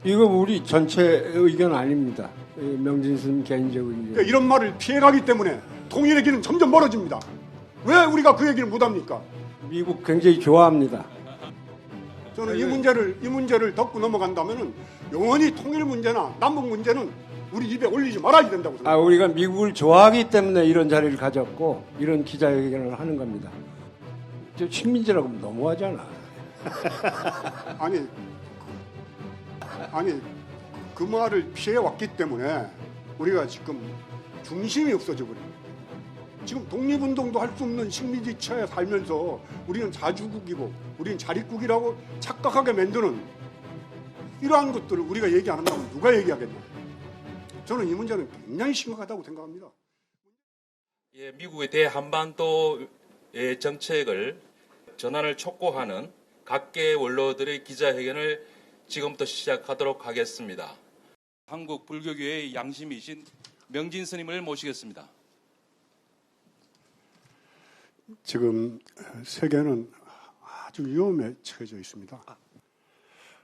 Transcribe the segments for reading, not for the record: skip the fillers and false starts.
이거 우리 전체 의견 아닙니다. 명진순 개인적 의견. 그러니까 이런 말을 피해가기 때문에 통일의 길은 점점 멀어집니다. 왜 우리가 그 얘기를 못합니까? 미국 굉장히 좋아합니다. 저는 이 문제를 덮고 넘어간다면은 영원히 통일 문제나 남북 문제는 우리 입에 올리지 말아야 된다고 생각합니다. 우리가 미국을 좋아하기 때문에 이런 자리를 가졌고 이런 기자회견을 하는 겁니다. 저 식민지라고 하면 너무하잖아. 아니 그 말을 피해왔기 때문에 우리가 지금 중심이 없어져 버립니다. 지금 독립운동도 할 수 없는 식민지처에 살면서 우리는 자주국이고 우리는 자립국이라고 착각하게 만드는 이러한 것들을 우리가 얘기 안 한다면 누가 얘기하겠냐. 저는 이 문제는 굉장히 심각하다고 생각합니다. 예, 미국의 대한반도의 정책을 전환을 촉구하는 각계 원로들의 기자회견을 지금부터 시작하도록 하겠습니다. 한국 불교계의 양심이신 명진 스님을 모시겠습니다. 지금 세계는 아주 위험에 처해져 있습니다.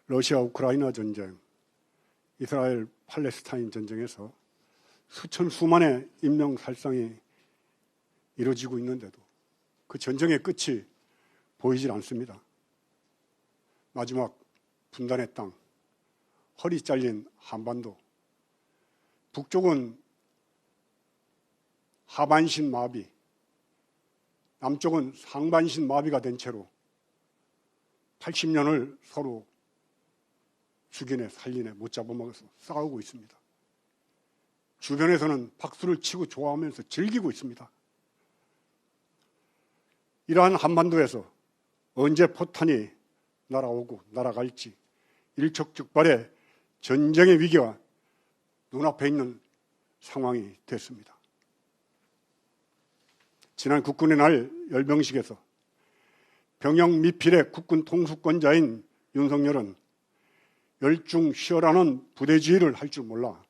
러시아 우크라이나 전쟁, 이스라엘 팔레스타인 전쟁에서 수만의 인명살상이 이루어지고 있는데도 그 전쟁의 끝이 보이질 않습니다. 마지막 분단의 땅, 허리 잘린 한반도, 북쪽은 하반신 마비, 남쪽은 상반신 마비가 된 채로 80년을 서로 죽이네 살리네 못 잡아먹어서 싸우고 있습니다. 주변에서는 박수를 치고 좋아하면서 즐기고 있습니다. 이러한 한반도에서 언제 포탄이 날아오고 날아갈지 일촉즉발의 전쟁의 위기가 눈앞에 있는 상황이 됐습니다. 지난 국군의 날 열병식에서 병영 미필의 국군 통수권자인 윤석열은 열중 쉬어라는 부대지휘를 할 줄 몰라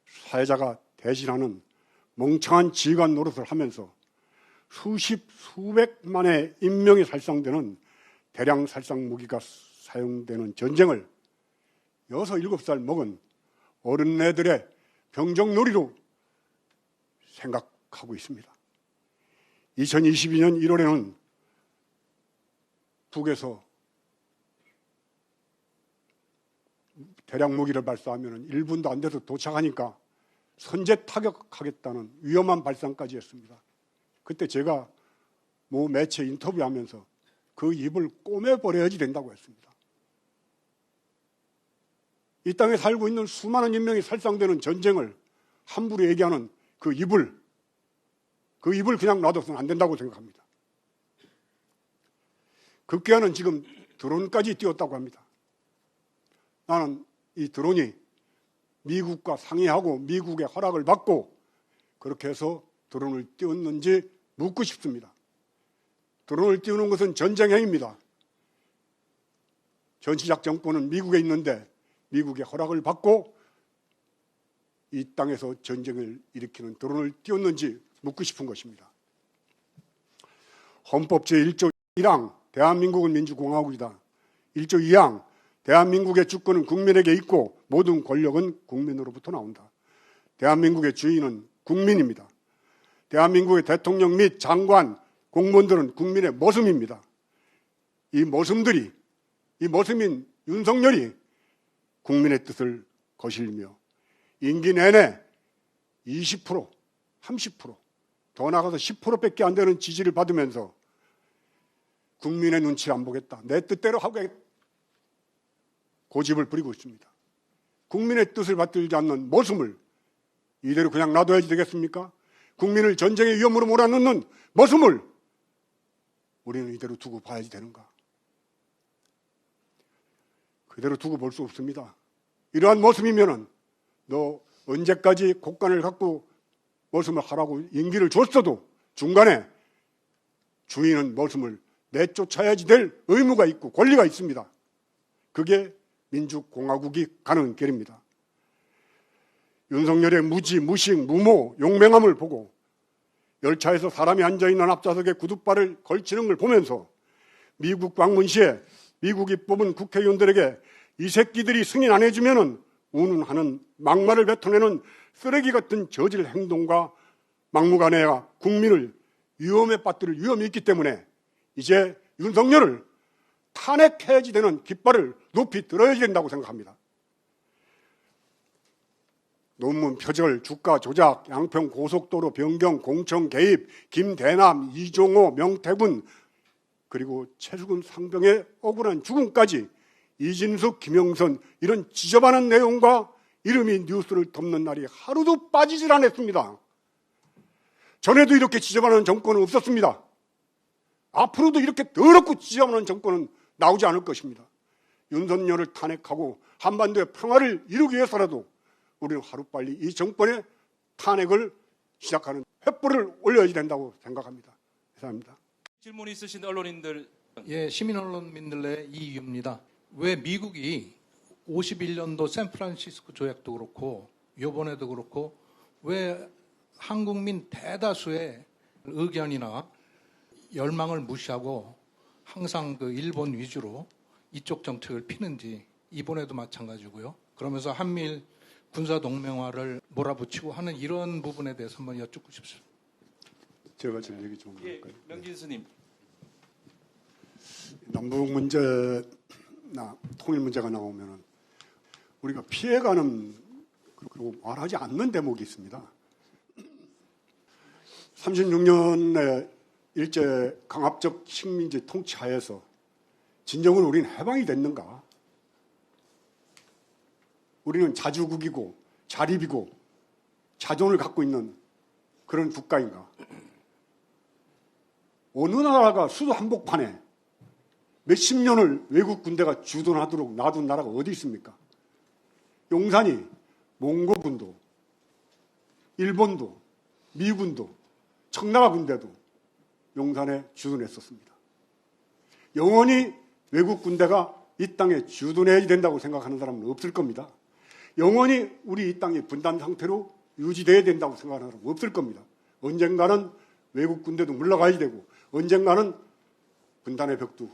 사회자가 대신하는 멍청한 지휘관 노릇을 하면서 수백만의 인명이 살상되는 대량 살상 무기가 사용되는 전쟁을 6, 7살 먹은 어린애들의 병정놀이로 생각하고 있습니다. 2022년 1월에는 북에서 대량 무기를 발사하면 1분도 안 돼서 도착하니까 선제 타격하겠다는 위험한 발상까지 했습니다. 그때 제가 모 매체 인터뷰하면서 그 입을 꼬매버려야지 된다고 했습니다. 이 땅에 살고 있는 수많은 인명이 살상되는 전쟁을 함부로 얘기하는 그 입을 그냥 놔둬서는 안 된다고 생각합니다. 급기야는 지금 드론까지 띄웠다고 합니다. 나는 이 드론이 미국과 상의하고 미국의 허락을 받고 그렇게 해서 드론을 띄웠는지 묻고 싶습니다. 드론을 띄우는 것은 전쟁행위입니다. 전시작전권은 미국에 있는데 미국의 허락을 받고 이 땅에서 전쟁을 일으키는 드론을 띄웠는지 묻고 싶은 것입니다. 헌법 제1조 1항 대한민국은 민주공화국이다. 1조 2항 대한민국의 주권은 국민에게 있고 모든 권력은 국민으로부터 나온다. 대한민국의 주인은 국민입니다. 대한민국의 대통령 및 장관, 공무원들은 국민의 머슴입니다. 이 머슴인 윤석열이 국민의 뜻을 거슬리며 임기 내내 20%, 30%, 더 나가서 10%밖에 안 되는 지지를 받으면서 국민의 눈치를 안 보겠다. 내 뜻대로 하겠다. 고집을 부리고 있습니다. 국민의 뜻을 받들지 않는 머슴을 이대로 그냥 놔둬야지 되겠습니까? 국민을 전쟁의 위험으로 몰아넣는 머슴을 우리는 이대로 두고 봐야지 되는가? 그대로 두고 볼 수 없습니다. 이러한 머슴이면은 너 언제까지 국간을 갖고 머슴을 하라고 임기를 줬어도 중간에 주인은 머슴을 내쫓아야지 될 의무가 있고 권리가 있습니다. 그게 민주공화국이 가는 길입니다. 윤석열의 무지, 무식, 무모, 용맹함을 보고 열차에서 사람이 앉아있는 앞좌석에 구둣발을 걸치는 걸 보면서 미국 방문 시에 미국이 뽑은 국회의원들에게 이 새끼들이 승인 안 해주면은 운운하는 막말을 뱉어내는 쓰레기 같은 저질 행동과 막무가내가 국민을 위험에 빠뜨릴 위험이 있기 때문에 이제 윤석열을 탄핵해야지 되는 깃발을 높이 들어야 된다고 생각합니다. 논문 표절, 주가 조작, 양평 고속도로 변경, 공청 개입, 김대남, 이종호, 명태군, 그리고 최수근 상병의 억울한 죽음까지 이진숙, 김영선 이런 지저분한 내용과 이름이 뉴스를 덮는 날이 하루도 빠지질 않았습니다. 전에도 이렇게 지저분한 정권은 없었습니다. 앞으로도 이렇게 더럽고 지저분한 정권은 나오지 않을 것입니다. 윤석열을 탄핵하고 한반도의 평화를 이루기 위해서라도 우리는 하루빨리 이 정권의 탄핵을 시작하는 횃불을 올려야 된다고 생각합니다. 감사합니다. 질문 있으신 언론인들. 예, 시민 언론민들의 이유입니다. 왜 미국이 51년도 샌프란시스코 조약도 그렇고 요번에도 그렇고 왜 한국민 대다수의 의견이나 열망을 무시하고 항상 그 일본 위주로 이쪽 정책을 피는지 이번에도 마찬가지고요. 그러면서 한미일 군사동맹화를 몰아붙이고 하는 이런 부분에 대해서 한번 여쭙고 싶습니다. 제가 지금 얘기 좀 예, 할까요? 명진 스님. 남북 문제나 통일 문제가 나오면은 우리가 피해가는 그리고 말하지 않는 대목이 있습니다. 36년의 일제 강압적 식민지 통치하에서 진정으로 우리는 해방이 됐는가? 우리는 자주국이고 자립이고 자존을 갖고 있는 그런 국가인가? 어느 나라가 수도 한복판에 몇십 년을 외국 군대가 주둔하도록 놔둔 나라가 어디 있습니까? 용산이 몽고군도 일본도 미군도 청나라 군대도 용산에 주둔했었습니다. 영원히 외국 군대가 이 땅에 주둔해야 된다고 생각하는 사람은 없을 겁니다. 영원히 우리 이 땅이 분단 상태로 유지돼야 된다고 생각하는 사람은 없을 겁니다. 언젠가는 외국 군대도 물러가야 되고 언젠가는 분단의 벽도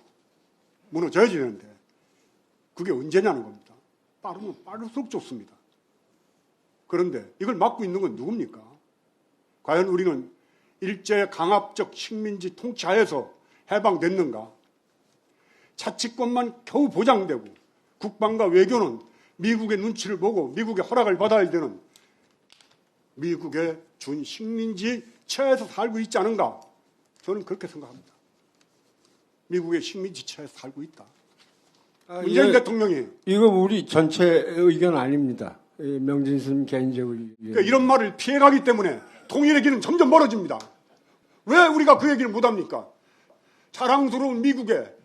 무너져야 되는데 그게 언제냐는 겁니다. 빠르면 빠를수록 좋습니다. 그런데 이걸 막고 있는 건 누굽니까? 과연 우리는 일제 강압적 식민지 통치하에서 해방됐는가? 자치권만 겨우 보장되고 국방과 외교는 미국의 눈치를 보고 미국의 허락을 받아야 되는 미국의 준 식민지 체에서 살고 있지 않은가? 저는 그렇게 생각합니다. 미국의 식민지 체에서 살고 있다. 문재인 대통령이 이거 우리 전체 의견 아닙니다. 명진 스님 개인적 의견. 그러니까 이런 말을 피해가기 때문에 통일의 길은 점점 멀어집니다. 왜 우리가 그 얘기를 못합니까? 자랑스러운 미국에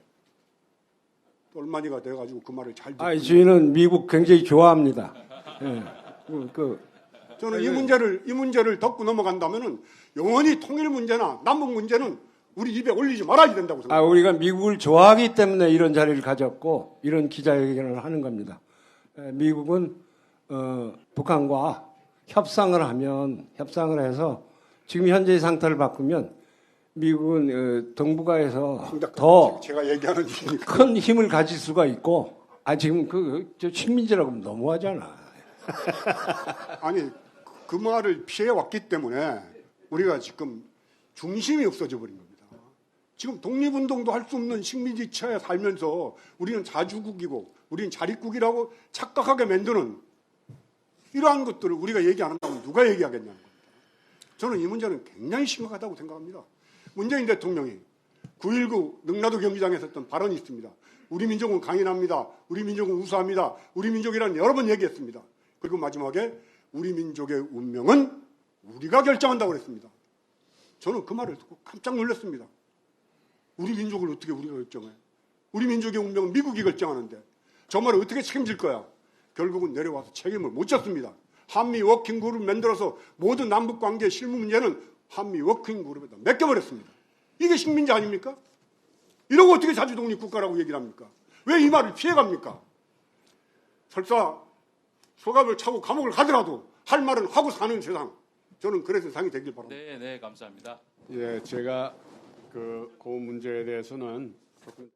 똘마니가 돼가지고 그 말을 잘 듣고 저희는 미국 굉장히 좋아합니다. 예. 저는 이 문제를 덮고 넘어간다면은 영원히 통일 문제나 남북 문제는 우리 입에 올리지 말아야 된다고 생각합니다. 우리가 미국을 좋아하기 때문에 이런 자리를 가졌고 이런 기자회견을 하는 겁니다. 미국은 북한과 협상을 해서 지금 현재의 상태를 바꾸면 미국은 동북아에서 더 제가 얘기하는 얘기니까. 큰 힘을 가질 수가 있고 지금 저 식민지라고 하면 너무하잖아. 아니 그 말을 피해 왔기 때문에 우리가 지금 중심이 없어져 버린 겁니다. 지금 독립운동도 할 수 없는 식민지 체에 살면서 우리는 자주국이고 우리는 자립국이라고 착각하게 만드는 이러한 것들을 우리가 얘기 안 한다면 누가 얘기하겠냐는 겁니다. 저는 이 문제는 굉장히 심각하다고 생각합니다. 문재인 대통령이 9.19 능라도 경기장에서 했던 발언이 있습니다. 우리 민족은 강인합니다. 우리 민족은 우수합니다. 우리 민족이라는 여러 번 얘기했습니다. 그리고 마지막에 우리 민족의 운명은 우리가 결정한다고 그랬습니다. 저는 그 말을 듣고 깜짝 놀랐습니다. 우리 민족을 어떻게 우리가 결정해? 우리 민족의 운명은 미국이 결정하는데 저 말을 어떻게 책임질 거야? 결국은 내려와서 책임을 못 졌습니다. 한미 워킹그룹을 만들어서 모든 남북관계 실무 문제는 한미 워킹그룹에다 맡겨버렸습니다. 이게 식민지 아닙니까? 이러고 어떻게 자주독립국가라고 얘기를 합니까? 왜 이 말을 피해갑니까? 설사 소갑을 차고 감옥을 가더라도 할 말은 하고 사는 세상. 저는 그런 세상이 되길 바랍니다. 네, 감사합니다. 예, 제가 그 문제에 대해서는 조금